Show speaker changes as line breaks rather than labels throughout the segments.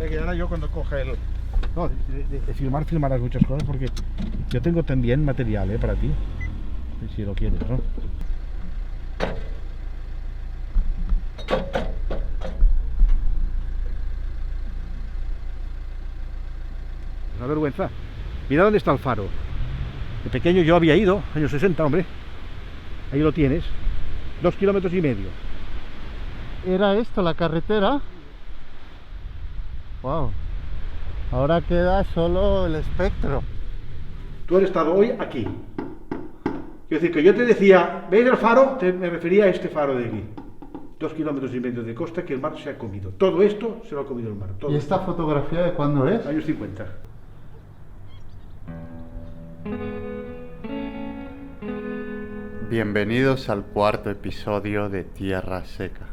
que ahora yo cuando coja el... No, de filmar, filmarás muchas cosas porque yo tengo también material para ti, si lo quieres, ¿no? Es una vergüenza. Mira dónde está el faro. De pequeño yo había ido, años 60, hombre. Ahí lo tienes. 2,5 kilómetros.
¿Era esto la carretera? Wow. Ahora queda solo el espectro.
Tú has estado hoy aquí. Quiero decir que yo te decía, ¿veis el faro? Me refería a este faro de aquí. 2,5 kilómetros de costa que el mar se ha comido. Todo esto se lo ha comido el mar. Todo.
¿Y esta fotografía de cuándo es?
Años 50.
Bienvenidos al cuarto episodio de Tierra Seca.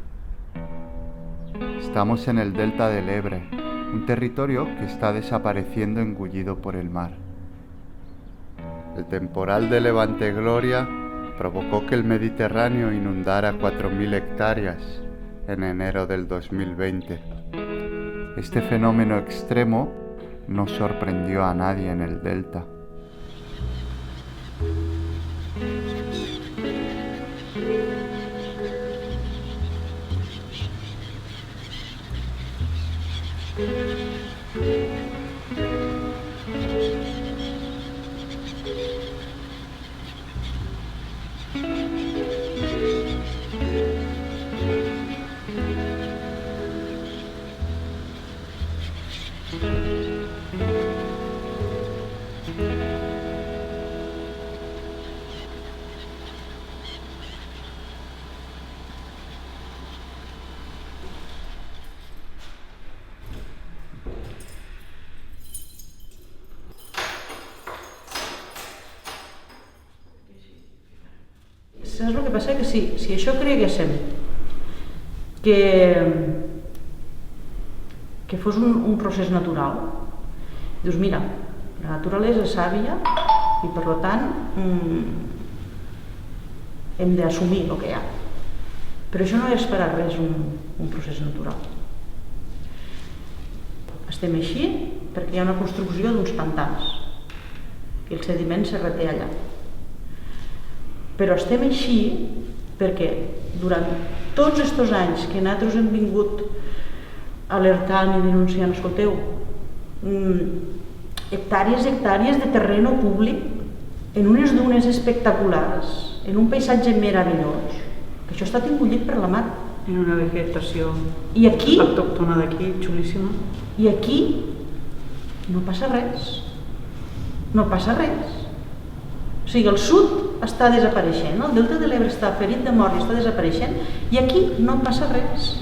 Estamos en el delta del Ebre, un territorio que está desapareciendo engullido por el mar. El temporal de Levante Gloria provocó que el Mediterráneo inundara 4.000 hectáreas en enero del 2020. Este fenómeno extremo no sorprendió a nadie en el delta.
Saps el que passa? Que si això creguéssim que fos un procés natural, dius, mira, la naturalesa és sàvia i per tant hem d'assumir el que hi ha. Però això no és per a res un procés natural. Estem així perquè hi ha una construcció d'uns pantans i el sediment se reté allà. Però estem així perquè durant tots aquests anys que nosaltres hem vingut alertant i denunciant, escolteu, hectàrees i hectàrees de terreno públic en unes dunes espectaculars, en un paisatge meravellós, que això ha estat engullit per la mar.
En una vegetació autòctona d'aquí, xulíssima.
I aquí no passa res. No passa res. O sigui, el sud està desapareixent, el delta de l'Ebre està ferit de mort i està desapareixent, y aquí no pasa res.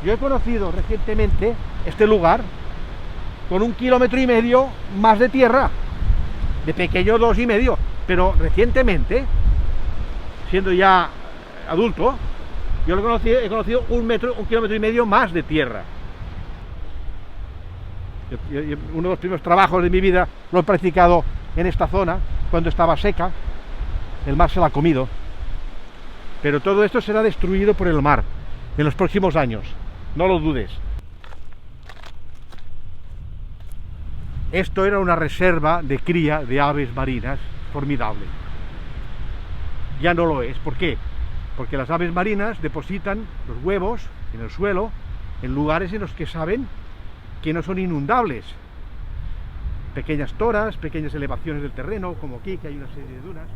Yo he conocido recientemente este lugar con 1,5 kilómetros más de tierra, de pequeño 2,5, pero recientemente, siendo ya adulto, yo he conocido 1,5 kilómetros más de tierra. Uno de los primeros trabajos de mi vida lo he practicado en esta zona, cuando estaba seca. El mar se la ha comido, pero todo esto será destruido por el mar en los próximos años, no lo dudes. Esto era una reserva de cría de aves marinas formidable. Ya no lo es. ¿Por qué? Porque las aves marinas depositan los huevos en el suelo, en lugares en los que saben que no son inundables. Pequeñas toras, pequeñas elevaciones del terreno, como aquí, que hay una serie de dunas.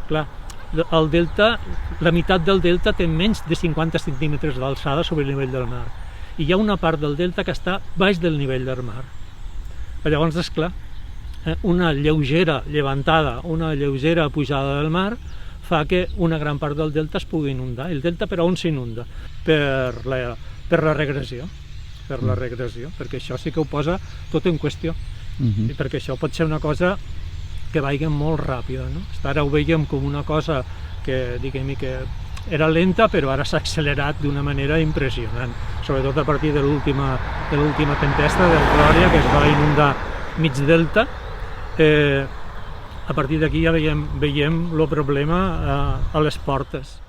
Clar, el delta, la meitat del delta té menys de 50 centímetres d'alçada sobre el nivell del mar. I hi ha una part del delta que està baix del nivell del mar. Llavors, esclar, una lleugera llevantada, una lleugera pujada del mar fa que una gran part del delta es pugui inundar. El delta per on s'inunda? Per la regressió. Per la regressió, perquè això sí que ho posa tot en qüestió. I perquè això pot ser una cosa que vagi molt ràpida, no? Ara ho veiem com una cosa que, diguem-hi, que era lenta, però ara s'ha accelerat d'una manera impressionant, sobretot a partir de l'última tempesta del Glòria, que es va inundar mig delta. A partir d'aquí ja veiem el problema a les portes.